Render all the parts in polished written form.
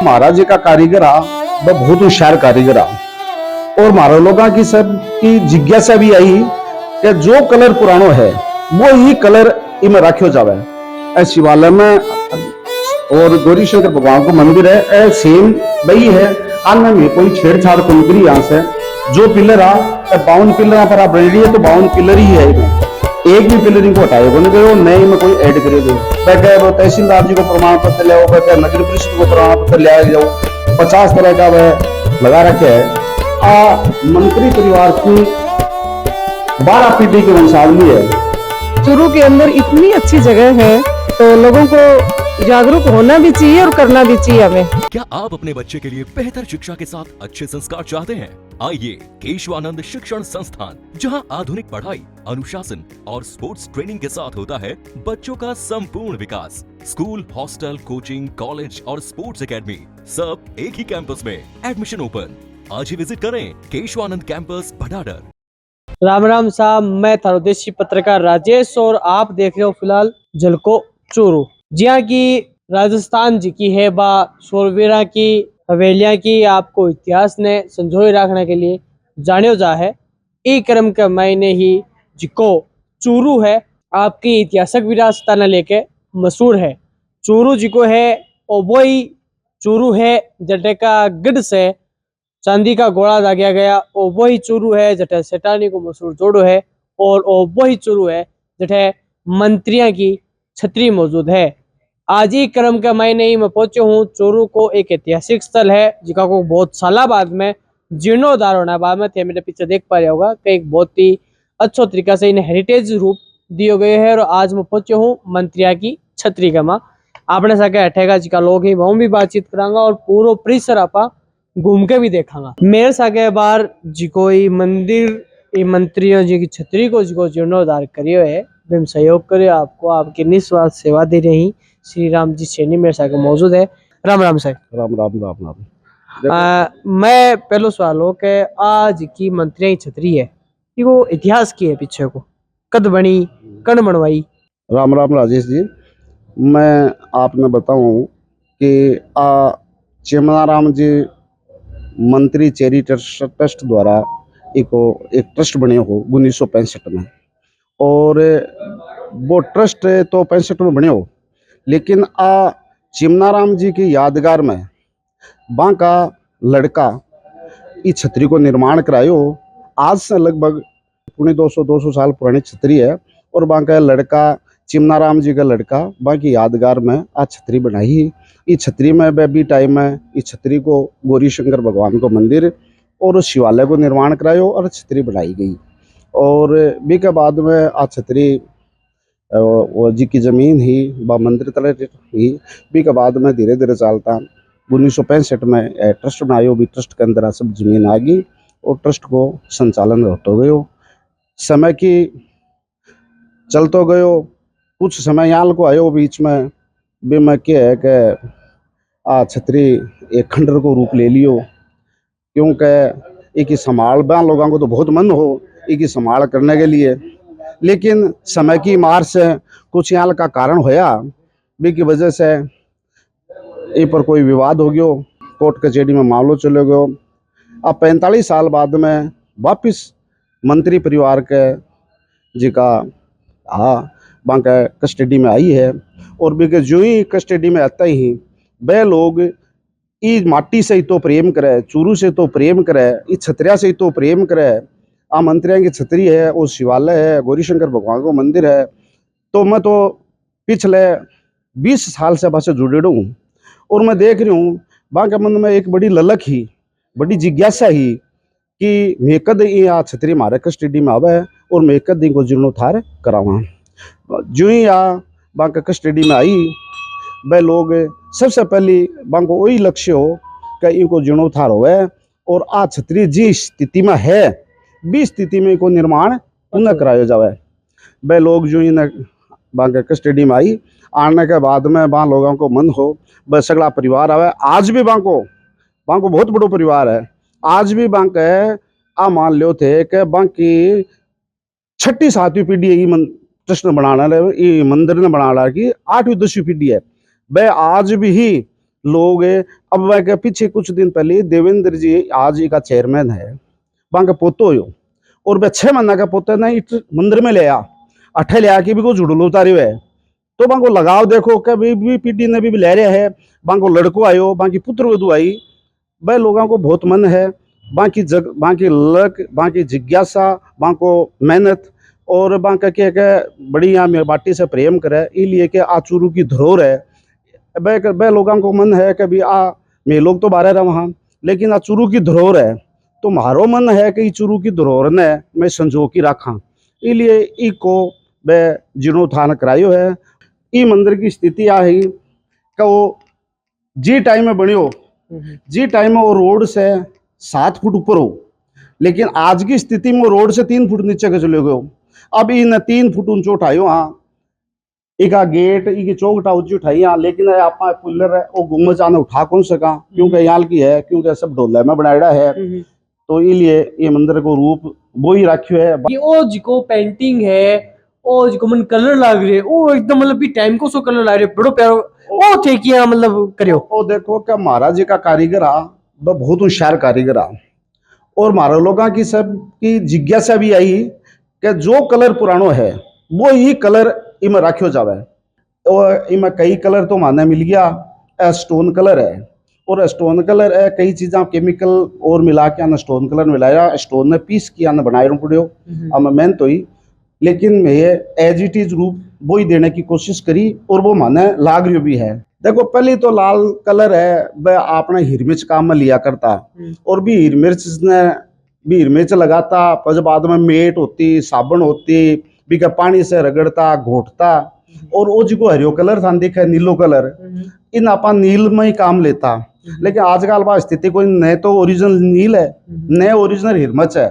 महाराज जी का कारीगर आ वह बहुत होशियार कारीगर आ। और महाराज लोगों की सब की जिज्ञासा भी आई कि जो कलर पुरानो है वो ही कलर इमें रखो जावे। शिवालय में और गौरी शंकर भगवान को मंदिर है सेम वही है। आने में कोई छेड़छाड़ को निकली यहाँ से। जो पिलर आ 52 पिलर पर आप बन रही है तो 52 पिलर ही है इनमें। एक भी पिलर इनको हटाए को नहीं गए, नए में कोई ऐड करे दो। बैठे वो तहसीलदार जी को प्रमाण पत्र ले, बैठे नगर परिषद को प्रमाण पत्र ले जाओ। 50 तरह का वह लगा रखे है। मंत्री परिवार की 12 पीढ़ी की वंशावली है। चूरू के अंदर इतनी अच्छी जगह है तो लोगों को जागरूक होना भी चाहिए और करना भी चाहिए हमें। क्या आप अपने बच्चे के लिए बेहतर शिक्षा के साथ अच्छे संस्कार चाहते हैं? आइए केशवानंद शिक्षण संस्थान, जहां आधुनिक पढ़ाई, अनुशासन और स्पोर्ट्स ट्रेनिंग के साथ होता है बच्चों का संपूर्ण विकास। स्कूल, हॉस्टल, कोचिंग, कॉलेज और स्पोर्ट्स एकेडमी सब एक ही कैंपस में। Admission open. आज ही विजिट करें केशवानंद कैंपस भडाडर। राम राम साहब, मैं थारो देशी पत्रकार राजेश और आप देख रहे हो फिलहाल झलको चूरू। जिया की राजस्थान जी की है बा शोरवीरा की हवेलियां की आपको इतिहास ने संजोए रखने के लिए जानियो जा है। ई क्रम के महीने ही जिको चूरू है आपकी ऐतिहासिक विरासत ने लेके मशहूर है। चूरू जिको है और वही चूरू है जटे का गढ़ से चांदी का घोड़ा दागिया गया और वही चूरू है जटे सेठानी को मशहूर जोड़ो है। और वही चूरू है जटे मंत्रियों की छतरी मौजूद है। आज ही क्रम के महीने ही मैं पहुंचे हूँ। चूरू को एक ऐतिहासिक स्थल है जिका को बहुत साल बाद में जीर्णोद्धार होने बाद में थे मेरे पीछे देख पा रहे होगा कि एक बहुत ही अच्छो तरीका से इन्हें हेरिटेज रूप दिए गए है। और आज मैं पहुंचे हूँ मंत्रिया की छतरी का माँ आपने सके हटेगा जिका लोग ही वह भी बातचीत करांगा और पूरा परिसर आपा घूम के भी देखांगा। मेरे सागे बार जी कोई मंदिर मंत्रियों जी की छतरी को जिको जीर्णोद्धार करियो है बिम सहयोग करियो आपको आपकी निस्वार्थ सेवा दे रही श्री राम जी सैनी मेरे साथ मौजूद है। राम राम साहब। राम राम राम राम। मैं पहलो सवाल हो कि आज की मंत्रियों की छतरी है कि वो इतिहास की है पीछे को कद बनी कण बनवाई। राम राम राजेश जी, मैं आपने बताऊं कि चिमनाराम जी मंत्री चेरी ट्रस्ट द्वारा एक ट्रस्ट बने हो 1965 में। और वो ट्रस्ट तो 65 में बने हो, लेकिन चिमनाराम जी की यादगार में वहाँ का लड़का इस छतरी को निर्माण करायो। आज से लगभग 200 साल पुरानी छतरी है। और वहाँ का लड़का चिमनाराम जी का लड़का वहाँ की यादगार में आज छतरी बनाई। इस छतरी में भी टाइम है इस छतरी को गौरी शंकर भगवान को मंदिर और शिवालय को निर्माण करायो और छतरी बनाई गई। और भी के बाद में आज छतरी वो जी की ज़मीन ही व मंदिर तले ही भी के बाद में धीरे धीरे चलता 1965 में ट्रस्ट बनायो। भी ट्रस्ट के अंदर सब जमीन आ गई और ट्रस्ट को संचालन होते गयो। समय की चलते गयो कुछ समय यहाँ को आयो बीच में भी मैं क्या है कि छतरी एक खंडर को रूप ले लियो, क्योंकि एक संभाल बा लोगों को तो बहुत मन हो एक संभाल करने के लिए। लेकिन समय की मार से कुछ यहाँ का कारण होया भी की वजह से इन पर कोई विवाद हो गयो, कोर्ट कचहरी में मामलो चले गयो। अब 45 साल बाद में वापिस मंत्री परिवार के जी का वहाँ के कस्टडी में आई है। और भी के जो ही कस्टडी में आता ही वे लोग इस माटी से ही तो प्रेम करे, चूरू से तो प्रेम करे, इस छतरिया से ही तो प्रेम करे। मंत्रियों की छतरी है और शिवालय है, गौरी शंकर भगवान को मंदिर है। तो मैं तो पिछले 20 साल से बस जुड़े हूँ और मैं देख रही हूँ वहाँ के मन में एक बड़ी ललक ही बड़ी जिज्ञासा ही कि मैं कद यहाँ छतरी मारे कस्टडी में आवे और मैं कद इनको जीर्णोद्धार करावा। जो ही यहाँ वहाँ के कस्टडी में आई वह लोग सबसे पहले वहाँ को वही लक्ष्य हो कि इनको जीर्णोद्धार होवे और छतरी जिस स्थिति में है भी स्थिति में इनको निर्माण पुनः कराया जावे। वह लोग जो इन वहाँ के कस्टडी में आई आने के बाद में वहाँ लोगों को मन हो वह सगला परिवार आवे। आज भी वहाँ को बहुत बड़ो परिवार है। आज भी वहाँ के मान लो थे कि वहाँ की 6ठी 7वीं पीढ़ी ये ट्रस्ट ने बनाना ये मंदिर ने बनाना की 8वीं 10वीं पीढ़ी है। वह आज भी ही लोग अब वह के पीछे कुछ दिन पहले देवेंद्र जी आज का चेयरमैन है वहाँ का पोतो हो और वह 6 महीना का पोता ना इट मंदिर में ले आ अठे ले आके भी को जुड़लो उतारे हुए तो वहाँ को लगाव देखो कि भी पीढ़ी ने भी ले रहा है वहाँ को लड़को आयो वहाँ की पुत्र वधु आई वह लोगों को बहुत मन है वहाँ की वहाँ की लक वहाँ की जिज्ञासा वहाँ को मेहनत और वहाँ का क्या बड़ी यहाँ माटी से प्रेम करे इसलिए कि आ चूरू की धरोहर है वह लोगों को मन है कि भी मैं लोग तो बाहर रहा वहाँ लेकिन आ चूरू की धरोहर है तो मारो मन है कि चूरू की धरोहर ने मैं संजो की रखा इसलिए ई को वह जीर्णोत्थान करायो है। ई मंदिर की स्थिति आ है कि वो जी टाइम में बनियो जी टाइम में वो रोड से 7 फुट ऊपर हो लेकिन आज की स्थिति में वो रोड से 3 फुट नीचे के चले गए अब इन 3 फुट ऊंचो उठायो हाँ इका गेट इकी चौकटा ऊंची उठाई हाँ लेकिन आप पिलर है वो गुम्बज आने उठा कौन सका क्योंकि यहाँ की है क्योंकि सब ढोला में बनाया है तो इसलिए ये मंदिर को रूप वो ही राख्यो है। ये ओ जिको पेंटिंग है ओ जिको मन कलर लाग रहे ओ एकदम मतलब भी टाइम को सो कलर लाग रहे बड़ो प्यारो ओ थे कि मतलब करियो ओ देखो क्या महाराज जी का कारीगर आ वह बहुत होशियार कारीगर आ और महारा लोगों की सब की जिज्ञासा भी आई कि जो कलर पुरानो है वो ही कलर इमें राख्यो जावे और इमें कई कलर तो माने मिल गया स्टोन कलर है और स्टोन कलर है कई चीज़ा केमिकल और मिला के आना स्टोन कलर मिलाया स्टोन ने पीस किया ना बनाए पड़ो अब मेहनत तो ही लेकिन मैं एज इट इज रूप वो ही देने की कोशिश करी और वो माने लाग रही भी है। देखो पहले तो लाल कलर है वह आपने हिरमिर्च काम में लिया करता और भी हिरमिर्च ने भी हिरमिर्च लगाता पर बाद में मेट होती साबुन होती भी का पानी से रगड़ता घोटता और वो जो हरियो कलर था देखा नीलो कलर इन आपा नील में ही काम लेता लेकिन आजकल बा स्थिति कोई नए तो ओरिजिनल नील है नए ओरिजिनल हिरमच है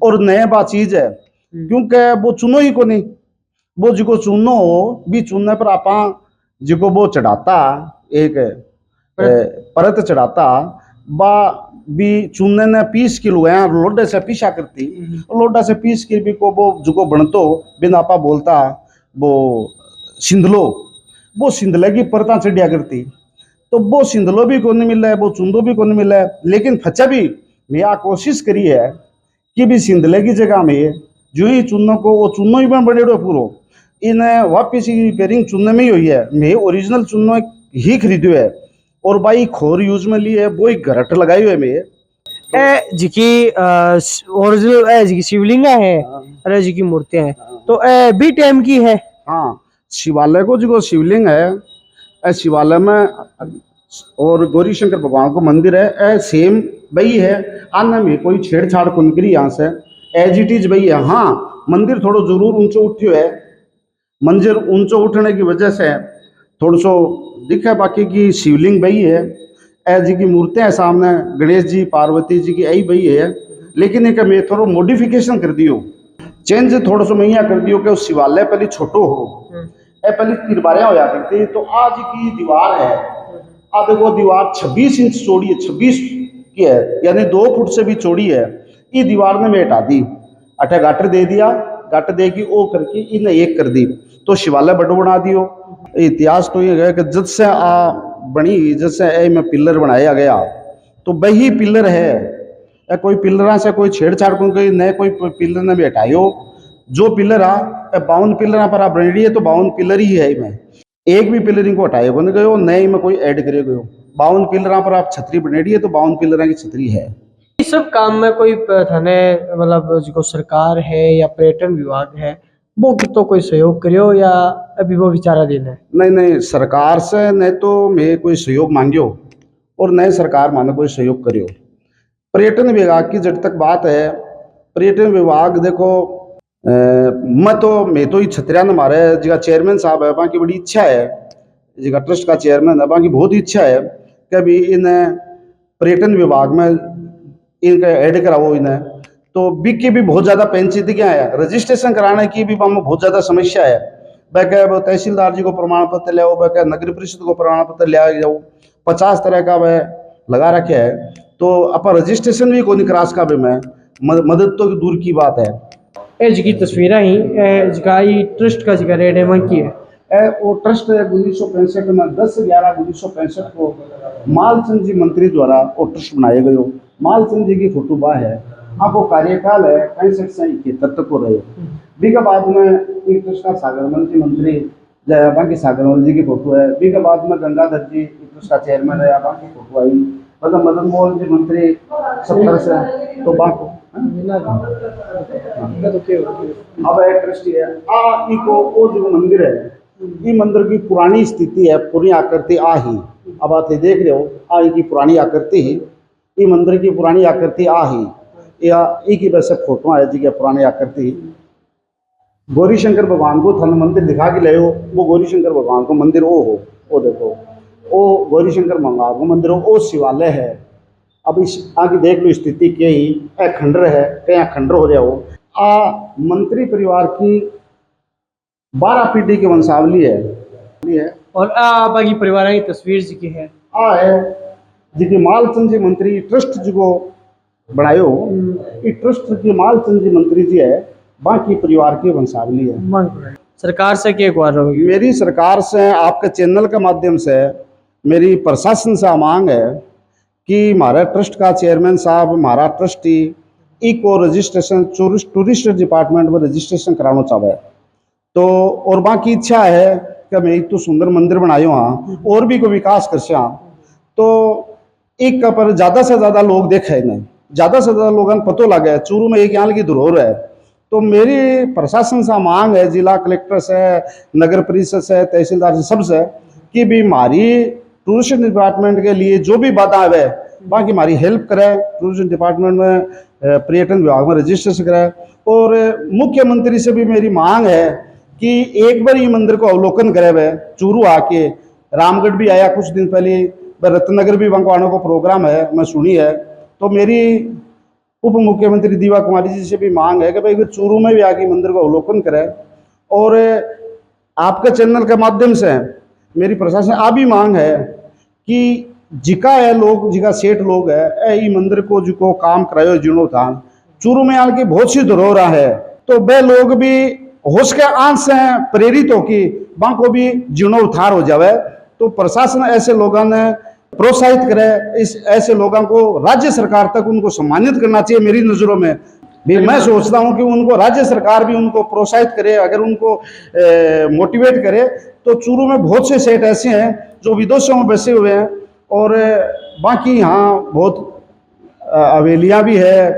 और नए बा चीज है क्योंकि वो चुनो ही को नहीं वो जिको चुनो हो भी चुनने पर आपा जिको वो चढ़ाता एक परत चढ़ाता बा भी चुनने ने 20 किलो है लोडे से पीछा करती लोडा से 20 किलो भी को वो जिको बनतो बिन आपा बोलता वो सिंधलो वो सिंधले की परता चढ़िया करती तो वो सिंधलो भी कौन मिला है वो चुंदो भी कौन मिला है लेकिन फचा भी मैं आ कोशिश करी है कि भी सिंधले की जगह में जो ही चुनो को वो चुनो ही बन बने पूरो इन वापिस रिपेयरिंग चुनने में ही हुई है मैं ओरिजिनल चुनो ही खरीदो है और भाई खोर यूज में लिए वो ही घरट लगाई हुए मैं ए जिकी ओरिजिनल ए जिकी शिवलिंग है अरे जिकी मूर्तियां हैं तो ए भी टाइम की है हाँ शिवालय को जो शिवलिंग है शिवालय में और गौरी शंकर भगवान को मंदिर है सेम वही है आना में कोई छेड़छाड़ कौन करी यहाँ से एज इट इज वही है। हाँ मंदिर थोड़ा जरूर ऊंचो उठ्यो है मंदिर ऊंचो उठने की वजह से थोड़ा सो दिखे बाकी की शिवलिंग वही है ऐ जी की मूर्तियाँ सामने गणेश जी पार्वती जी की यही वही है लेकिन एक मैं थोड़ा मॉडिफिकेशन कर दियो चेंज थोड़ा सा मैं यहाँ कर दियो कि उस शिवालय पहले छोटो हो पहले तिरबारियाँ होया करती तो आज की दीवार है अब देखो दीवार 26 इंच चौड़ी है 26 की है यानी 2 फुट से भी चौड़ी है ये दीवार ने मैं हटा दी अठे गाटर दे दिया गाटर देगी ओ करके इन्हें एक कर दी तो शिवालय बड़ो बना दियो। इतिहास तो ये है कि जब से बनी जब से ए में पिलर बनाया गया तो वही पिलर है कोई पिलर से कोई छेड़छाड़ कोई नए कोई पिलर ने भी हटायो जो पिलर आ 52 पिलर पर आप बन रही है तो 52 पिलर ही है में एक भी पिलरिंग को हटाए बन गयो नए में कोई ऐड करे गयो 52 पिलर पर आप छतरी बन रही है तो 52 पिलर की छतरी है। इस सब काम में कोई थाने मतलब जो सरकार है या पर्यटन विभाग है वो तो कोई सहयोग करियो या अभी वो विचाराधीन है? नहीं सरकार से नहीं तो मैं कोई सहयोग मांगियो और नए सरकार माने कोई सहयोग करियो। पर्यटन विभाग की जब तक बात है पर्यटन विभाग देखो मैं तो ही छतरिया न मारे जिका चेयरमैन साहब है वहाँ की बड़ी इच्छा है जिका ट्रस्ट का चेयरमैन है वहाँ की बहुत इच्छा है कि अभी इन्हें पर्यटन विभाग में इनका ऐड कराओ इन्हें तो बिक की भी बहुत ज़्यादा पेंचीदगियाँ है रजिस्ट्रेशन कराने की भी वहाँ बहुत ज़्यादा समस्या है वह तहसीलदार जी को प्रमाण पत्र ले आओ वह नगर परिषद को प्रमाण पत्र ले जाओ 50 तरह का वह लगा रखे है तो अपन रजिस्ट्रेशन भी कोई क्रास का भी मैं मदद तो दूर की बात है। ए जिकी तस्वीरें ही जिका ट्रस्ट का जिका रेट है मन की है वो ट्रस्ट 1965 में 10/11/1965 को मालचंद जी मंत्री द्वारा वो ट्रस्ट बनाए गए हो। मालचंद जी की फोटो बा है, आपको कार्यकाल है 65 से 71 तक हो रहे। बीघा बाद में एक ट्रस्ट का सागरमल जी मंत्री बाकी सागरमल जी की फोटो है। बीघा बाद में गंगाधर जी एक ट्रस्ट का चेयरमैन है, बाकी फोटो आई। मतलब मदन मोहन जी मंत्री 70 से तो बाकी अब एक ट्रस्टी है इको वो जो मंदिर है, ये मंदिर की पुरानी स्थिति है, पूरी आकृति ही अब आप देख रहे हो की पुरानी आकृति ही, ये मंदिर की पुरानी आकृति ही या एक ही वैसे फोटो है जी के पुरानी आकृति। गौरी शंकर भगवान को थन मंदिर दिखा के ले हो, वो गौरी शंकर भगवान को मंदिर वो देखो वो गौरी शंकर भगवान को मंदिर वो शिवालय है। अब इस आगे देख लो स्थिति क्या ही खंडर है, क्या खंडर हो जाओ। मंत्री परिवार की 12 पीढ़ी की वंशावली है और बाकी परिवार की तस्वीर जी की है है जी मालचंद जी मंत्री ट्रस्ट जी को बनायो। ये ट्रस्ट की मालचंद जी मंत्री जी है, बाकी परिवार की वंशावली है। सरकार से क्या गुहार होगी? मेरी सरकार से आपके चैनल के माध्यम से मेरी प्रशासन से मांग है कि हमारा ट्रस्ट का चेयरमैन साहब, हमारा trustee eco registration tourist department में रजिस्ट्रेशन कराना चाहे तो, और बाकी इच्छा है कि मैं एक तो सुंदर मंदिर बनायो हाँ और भी कोई विकास कर तो एक का पर ज़्यादा से ज़्यादा लोग देखे नहीं, ज़्यादा से ज़्यादा लोगों को पता लगे चूरू में एक यहाँ की धरोहर है। तो मेरी प्रशासन से मांग है, जिला कलेक्टर से, नगर परिषद से, तहसीलदार से, सबसे कि भी हमारी टूरिस्ट डिपार्टमेंट के लिए जो भी बाधा है बाकी हमारी हेल्प करे, टूरिस्ट डिपार्टमेंट में पर्यटन विभाग में रजिस्ट्रेशन करे। और मुख्यमंत्री से भी मेरी मांग है कि एक बार ये मंदिर को अवलोकन करे वे चूरू आके। रामगढ़ भी आया कुछ दिन पहले, रत्नगर भी वंकवाणों को प्रोग्राम है, मैं सुनी है। तो मेरी उप मुख्यमंत्री दीवा कुमारी जी से भी मांग है कि भाई चूरू में भी आके मंदिर को अवलोकन करें। और आपके चैनल के माध्यम से मेरी प्रशासन आ भी मांग है कि जिका है लोग, जिका सेठ लोग है ये मंदिर को जिको काम करायो जीर्णोद्धार चूरू में आके बहुत सी धरोहर है, तो वे लोग भी होश के आंच से प्रेरित हो कि वहाँ को भी जीर्णोद्धार हो जावे। तो प्रशासन ऐसे लोगों ने प्रोत्साहित करे, इस ऐसे लोगों को राज्य सरकार तक उनको सम्मानित करना चाहिए। मेरी नज़रों में भी मैं सोचता हूँ कि उनको राज्य सरकार भी उनको प्रोत्साहित करे, अगर उनको मोटिवेट करे। तो चूरू में बहुत से सेठ ऐसे हैं जो विदेशों में बसे हुए हैं और बाकी यहाँ बहुत हवेलियाँ भी है,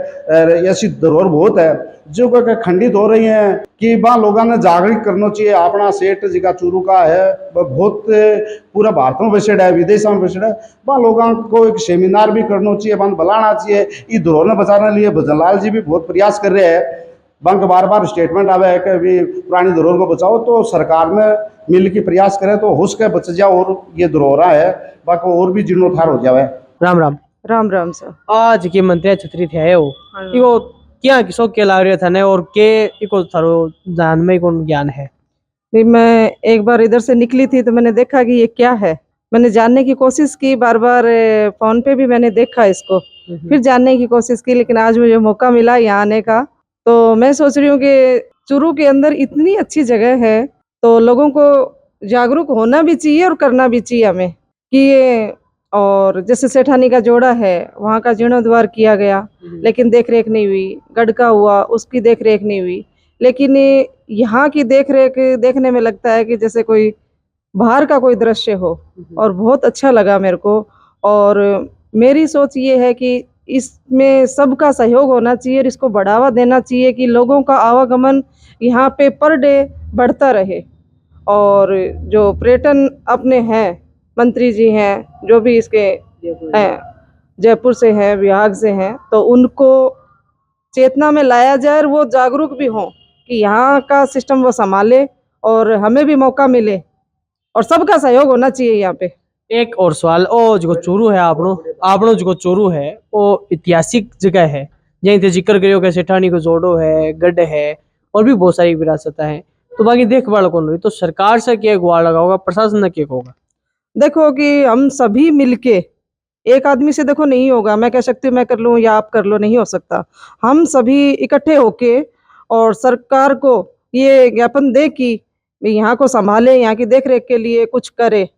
ऐसी धरोहर बहुत है जो खंडित हो रही हैं कि वहाँ लोगों ने जागृत करना चाहिए। अपना सेठ जिका चूरू का है वह बहुत पूरा भारत में बसेड है, विदेशों में बसेड है, वहाँ लोगों को एक सेमिनार भी करना चाहिए, वहाँ बुलाना चाहिए। ये धरोहर बचाने लिए भजनलाल जी भी बहुत प्रयास कर रहे हैं। वहाँ बार बार स्टेटमेंट आवे है कि अभी पुरानी धरोहर को बचाओ, तो सरकार में मिल के प्रयास करे तो हो सके बच जाओ और ये धरोहर है बाकी और भी जीर्णोद्धार हो जाए। राम राम। राम राम सर। आज की मंत्री छतरी थे वो इको क्या किसो के लाग रहे थे और के इको थारो जान में कौन ज्ञान है? भी मैं एक बार इधर से निकली थी तो मैंने देखा कि ये क्या है, मैंने जानने की कोशिश की, बार बार फोन पे भी मैंने देखा इसको, फिर जानने की कोशिश की, लेकिन आज मुझे मौका मिला यहाँ आने का। तो मैं सोच रही हूँ कि चूरू के अंदर इतनी अच्छी जगह है तो लोगों को जागरूक होना भी चाहिए और करना भी चाहिए हमें कि ये। और जैसे सेठानी का जोड़ा है वहाँ का जीर्णोद्धार किया गया लेकिन देख रेख नहीं हुई, गढ़का हुआ उसकी देख रेख नहीं हुई, लेकिन यहाँ की देख रेख देखने में लगता है कि जैसे कोई बाहर का कोई दृश्य हो, और बहुत अच्छा लगा मेरे को। और मेरी सोच ये है कि इसमें सबका सहयोग होना चाहिए और इसको बढ़ावा देना चाहिए कि लोगों का आवागमन यहाँ पे पर डे बढ़ता रहे। और जो पर्यटन अपने हैं मंत्री जी हैं जो भी इसके हैं, जयपुर से हैं, विभाग से हैं, तो उनको चेतना में लाया जाए और वो जागरूक भी हों कि यहाँ का सिस्टम वो संभाले और हमें भी मौका मिले और सबका सहयोग होना चाहिए यहाँ पे। एक और सवाल, ओ जो चूरू है आपनो जो चूरू है वो ऐतिहासिक जगह है, जहीं ते जिक्र करियो कि सेठानी को जोड़ो है, गढ़ है और भी बहुत सारी विरासत है, तो बाकी देखभाल कौन रही? तो सरकार से क्या गुहार लगा होगा, प्रशासन ने क्या होगा? देखो कि हम सभी मिलके, एक आदमी से देखो नहीं होगा, मैं कह सकती हूँ मैं कर लूँ या आप कर लो, नहीं हो सकता। हम सभी इकट्ठे होके और सरकार को ये ज्ञापन दे कि भी यहाँ को संभाले, यहाँ की देख रेख के लिए कुछ करे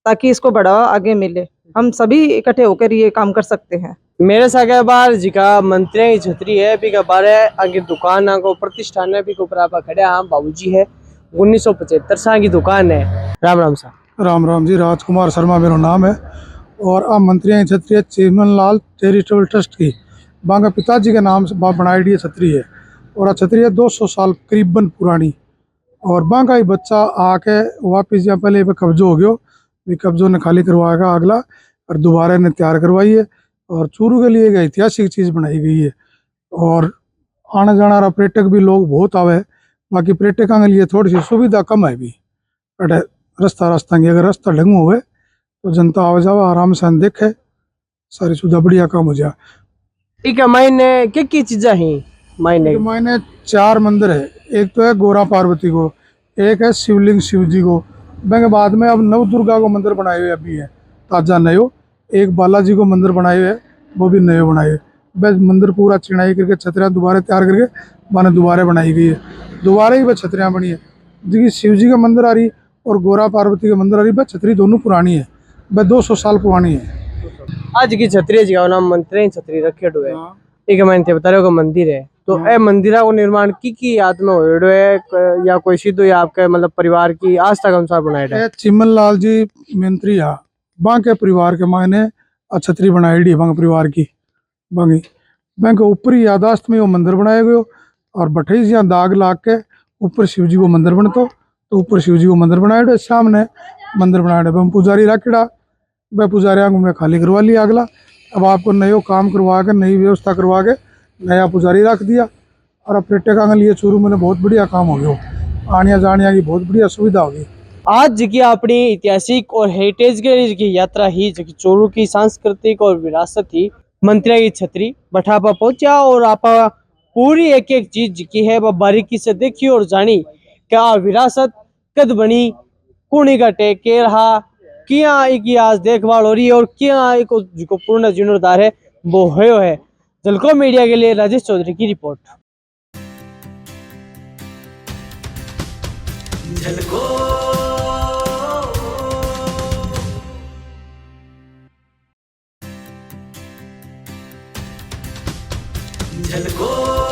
ताकि इसको बढ़ावा आगे मिले। हम सभी इकट्ठे होकर ये काम कर सकते हैं। मेरे सागे बार जिका मंत्री की छतरी है पी का बारे आगे दुकान को प्रतिष्ठान है पी के ऊपर आप खड़े हम बाबूजी है 1975 साल की दुकान है। राम राम सा। राम राम जी, राजकुमार शर्मा मेरा नाम है और अब मंत्री हैं छतरी चिमन लाल चैरिटेबल ट्रस्ट की बांगा पिताजी के नाम से बनाई डी छतरी है और छतरी है 200 साल करीबन पुरानी। और बांगा ही बच्चा आके वापस यहाँ पहले कब्जो हो गयो, भी कब्जों ने खाली करवाएगा अगला और दोबारा ने तैयार करवाई है और चूरू के लिए एक ऐतिहासिक चीज़ बनाई गई है। और आने जाने वाला पर्यटक भी लोग बहुत आवे, बाकी पर्यटकों के लिए थोड़ी सी सुविधा कम है भी अटे रास्ता की अगर रास्ता ढंग होवे तो जनता आवे जावे आराम से देखे, सारी सुविधा बढ़िया काम हो जाए। ठीक है, मायने क्या चीजें हैं मायने? मायने 4 मंदिर है, एक तो है गोरा पार्वती को, एक है शिवलिंग शिव जी को, बैंक बाद में अब नव दुर्गा को मंदिर बनाए हुए अभी है ताजा नयो, एक बालाजी को मंदिर बनाए हुए वो भी नयो बनाए हुए। बस मंदिर पूरा चिनाई करके छतरियाँ दोबारा तैयार करके माने दोबारा बनाई गई है, दोबारा ही वह छतरियाँ बनी है। जी शिव जी का मंदिर आ रही और गोरा पार्वती का मंदिर आ रही, बस छतरी दोनों पुरानी है, बस 200 साल पुरानी है। आज की छतरी जी नाम मंत्री छतरी रखे हुए ठीक है, मैंने बता रहे हो मंदिर है तो ए मंदिरा को निर्माण की याद में हो है या कोई सीधो या आपके मतलब परिवार की आस्था के अनुसार बनाया है? चिमन लाल जी मंत्री है बां के परिवार के मायने छतरी बनाई डी बांग परिवार की बांगी बैंक ऊपरी यादाश्त में वो मंदिर बनाया गयो और बठे से यहाँ दाग लाग के ऊपर शिव जी को मंदिर बनतो तो ऊपर शिव जी को मंदिर बनाया सामने मंदिर बनाया पुजारी रखड़ा वह पुजारी को मैं खाली करवा लिया अगला। अब आपको नयो काम करवा के नई व्यवस्था करवा के नया पुजारी रख दिया और अब पर्यटकों के लिए चूरू में बहुत बढ़िया काम हो गया, आनिया जानिया की बहुत बढ़िया सुविधा होगी। आज की अपनी ऐतिहासिक और हेरिटेज की यात्रा ही जो चूरू की सांस्कृतिक और विरासत ही मंत्री की छतरी बठापा पहुंचा और आप पूरी एक एक चीज की है वह बारीकी से देखी और जानी क्या विरासत कद बनी कुणी का टेके रहा किया एक आज देखभाल हो रही है और किया एक जो पूर्ण जीर्णोद्धार है वो है। जलको मीडिया के लिए राजेश चौधरी की रिपोर्ट। झलको